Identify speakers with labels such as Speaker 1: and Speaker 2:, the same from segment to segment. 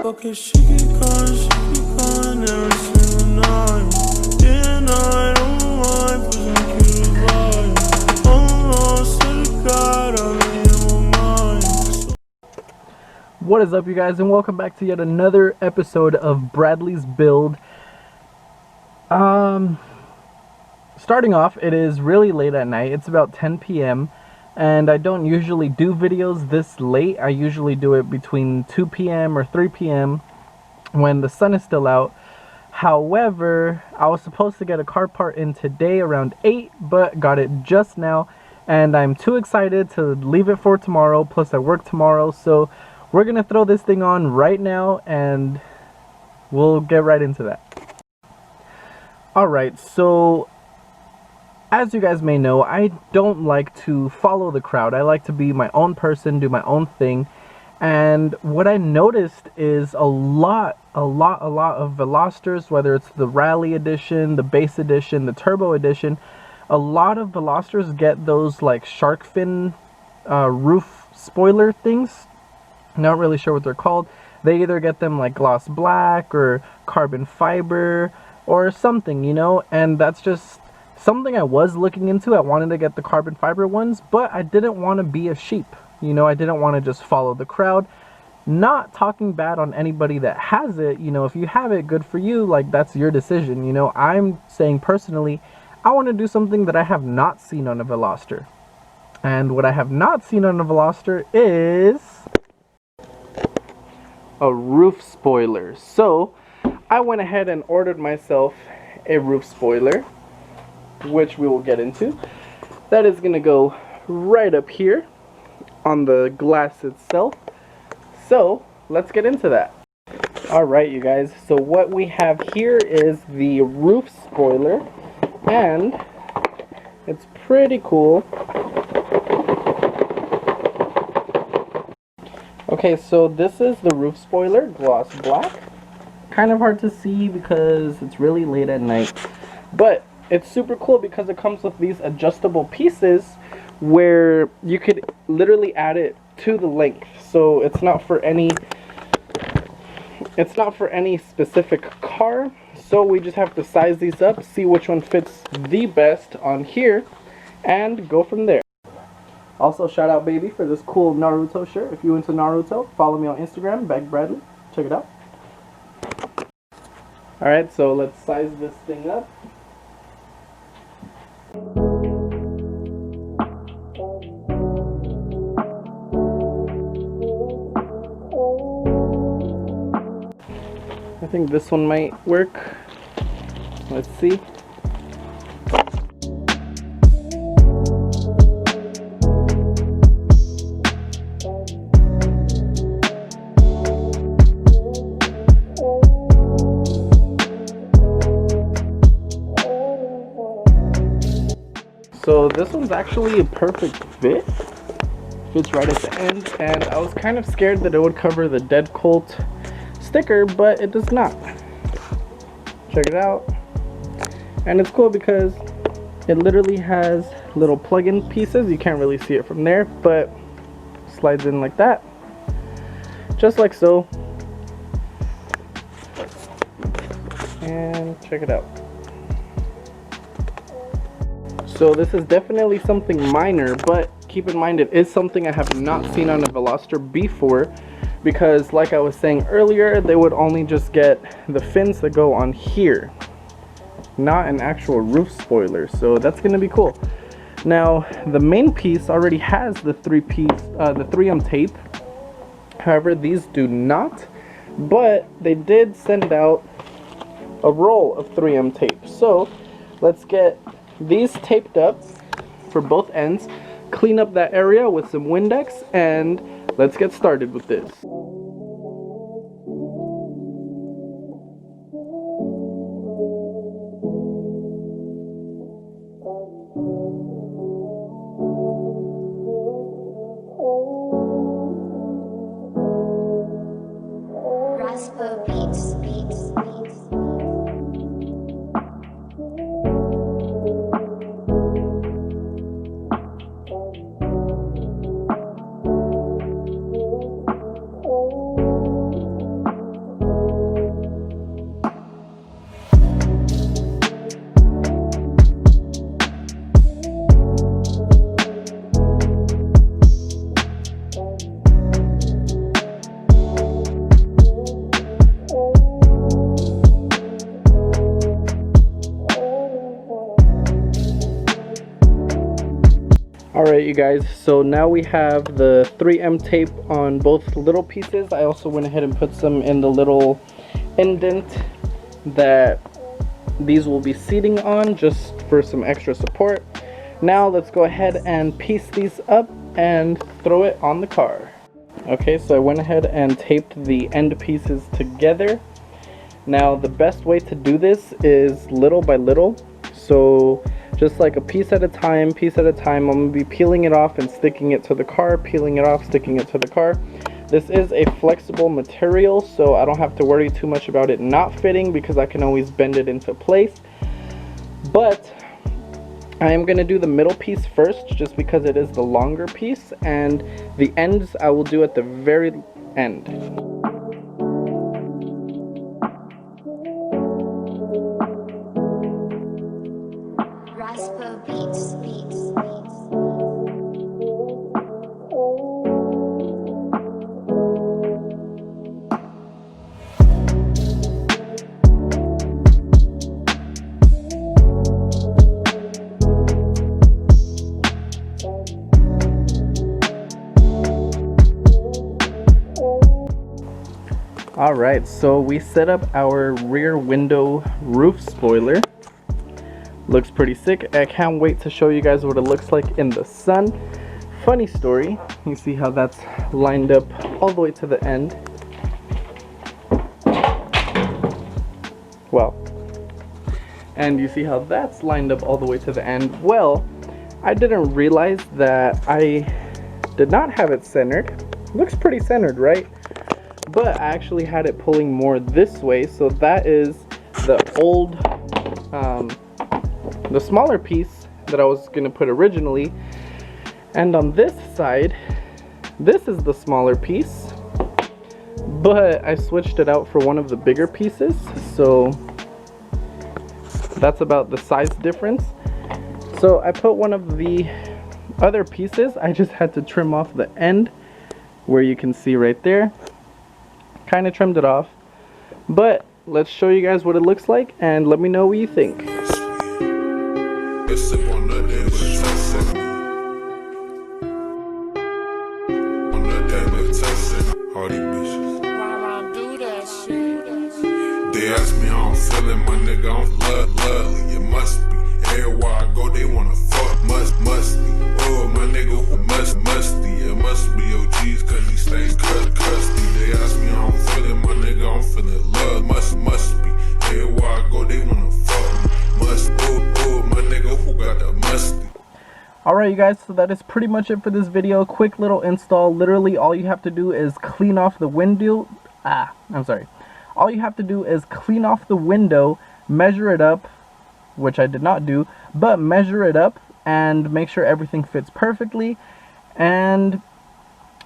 Speaker 1: Okay, she keep going every single night. Yeah, I don't mind pushing you to lie. Almost to the God, I'm in my mind.
Speaker 2: What is up, you guys, and welcome back to yet another episode of Bradley's Build. Starting off, it is really late at night. It's about 10 p.m. and I don't usually do videos this late. I usually do it between 2 p.m. or 3 p.m. when the sun is still out. However, I was supposed to get a car part in today around 8, but got it just now, and I'm too excited to leave it for tomorrow. Plus I work tomorrow, so we're gonna throw this thing on right now and we'll get right into that. Alright, so as you guys may know, I don't like to follow the crowd. I like to be my own person, do my own thing. And what I noticed is a lot of Velosters, whether it's the Rally Edition, the Base Edition, the Turbo Edition, a lot of Velosters get those like shark fin roof spoiler things. Not really sure what they're called. They either get them like gloss black or carbon fiber or something, you know, and that's just something I was looking into. I wanted to get the carbon fiber ones, but I didn't want to be a sheep. You know, I didn't want to just follow the crowd. Not talking bad on anybody that has it. You know, if you have it, good for you. Like, that's your decision. You know, I'm saying personally, I want to do something that I have not seen on a Veloster. And what I have not seen on a Veloster is a roof spoiler. So I went ahead and ordered myself a roof spoiler, which we will get into. That is gonna go right up here on the glass itself. So let's get into that. Alright, you guys, so what we have here is the roof spoiler, and it's pretty cool. Okay, so this is the roof spoiler, gloss black. Kind of hard to see because it's really late at night, but it's super cool because it comes with these adjustable pieces where you could literally add it to the length. So it's not for any specific car. So we just have to size these up, see which one fits the best on here, and go from there. Also, shout out baby for this cool Naruto shirt. If you're into Naruto, follow me on Instagram, Bradley. Check it out. Alright, so let's size this thing up. I think this one might work. Let's see. So this one's actually a perfect fit. Fits right at the end, and I was kind of scared that it would cover the Dead Colt sticker, but it does not. Check it out. And it's cool because it literally has little plug-in pieces. You can't really see it from there, but slides in like that, just like so. And check it out. So this is definitely something minor, but keep in mind it is something I have not seen on a Veloster before, because like I was saying earlier, they would only just get the fins that go on here, not an actual roof spoiler. So that's gonna be cool. Now the main piece already has the 3M tape. However, these do not, but they did send out a roll of 3M tape. So let's get these taped up for both ends, clean up that area with some Windex, and let's get started with this. Alright you guys, so now we have the 3M tape on both little pieces. I also went ahead and put some in the little indent that these will be seating on, just for some extra support. Now let's go ahead and piece these up and throw it on the car. Okay, so I went ahead and taped the end pieces together. Now the best way to do this is little by little. So just like a piece at a time, I'm going to be peeling it off and sticking it to the car, peeling it off, sticking it to the car. This is a flexible material, so I don't have to worry too much about it not fitting because I can always bend it into place. But I am going to do the middle piece first just because it is the longer piece, and the ends I will do at the very end. Alright, so we set up our rear window roof spoiler. Looks pretty sick. I can't wait to show you guys what it looks like in the sun. Funny story, you see how that's lined up all the way to the end. Well, and you see how that's lined up all the way to the end. Well, I didn't realize that I did not have it centered. Looks pretty centered, right? But I actually had it pulling more this way, so that is the old, the smaller piece that I was gonna put originally. And on this side, this is the smaller piece, but I switched it out for one of the bigger pieces, so that's about the size difference. So I put one of the other pieces. I just had to trim off the end where you can see right there. Kind of trimmed it off, but let's show you guys what it looks like and let me know what you think.
Speaker 1: They ask me how I'm feeling, my nigga, I'm lovely. It must be everywhere I go, they wanna fuck. Must be. Oh, my nigga, who musty. It must be OGs, cause these things crusty. They ask me how I'm feeling, my nigga, I'm feeling love. Must be. Everywhere I go, they wanna fuck. Oh, my nigga, who got the musty.
Speaker 2: Alright you guys, so that is pretty much it for this video. Quick little install. Literally all you have to do is clean off the window. All you have to do is clean off the window, measure it up, which I did not do, but measure it up and make sure everything fits perfectly. And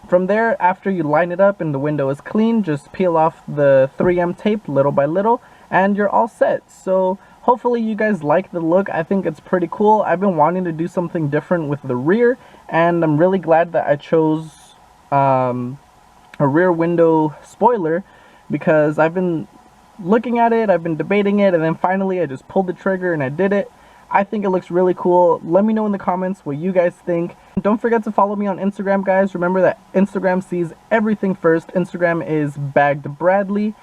Speaker 2: from there, after you line it up and the window is clean, just peel off the 3M tape little by little and you're all set. So hopefully you guys like the look. I think it's pretty cool. I've been wanting to do something different with the rear, and I'm really glad that I chose a rear window spoiler, because I've been looking at it, I've been debating it, and then finally I just pulled the trigger and I did it. I think it looks really cool. Let me know in the comments what you guys think. Don't forget to follow me on Instagram, guys. Remember that Instagram sees everything first. Instagram is Bagged Bradley.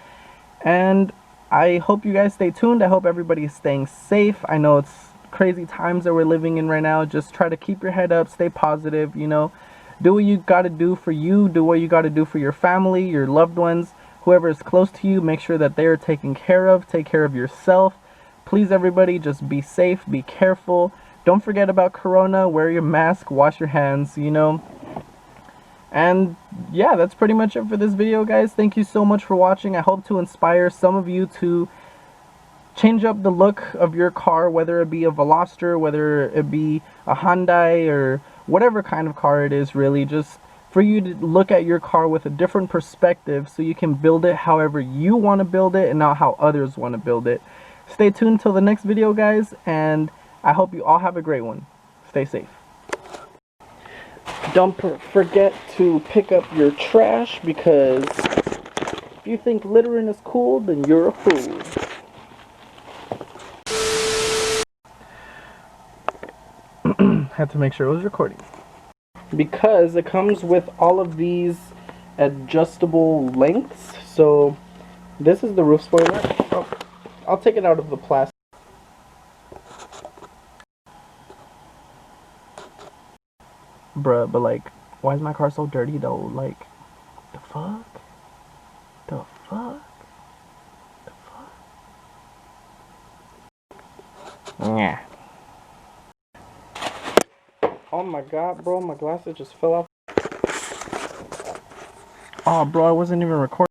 Speaker 2: And I hope you guys stay tuned. I hope everybody is staying safe. I know it's crazy times that we're living in right now. Just try to keep your head up, stay positive, you know. Do what you gotta do for you. Do what you gotta do for your family, your loved ones. Whoever is close to you, make sure that they are taken care of. Take care of yourself. Please, everybody, just be safe, be careful. Don't forget about Corona. Wear your mask, wash your hands, you know. And yeah, that's pretty much it for this video, guys. Thank you so much for watching. I hope to inspire some of you to change up the look of your car, whether it be a Veloster, whether it be a Hyundai, or whatever kind of car it is, really. Just for you to look at your car with a different perspective so you can build it however you want to build it and not how others want to build it. Stay tuned till the next video, guys, and I hope you all have a great one. Stay safe. Don't forget to pick up your trash, because if you think littering is cool, then you're a fool. Had to make sure it was recording. because it comes with all of these adjustable lengths. So this is the roof spoiler. Oh, I'll take it out of the plastic. Bruh, but like, why is my car so dirty though? Like, the fuck? The fuck? The fuck? Yeah. Oh my god, bro, my glasses just fell off. Oh, bro, I wasn't even recording.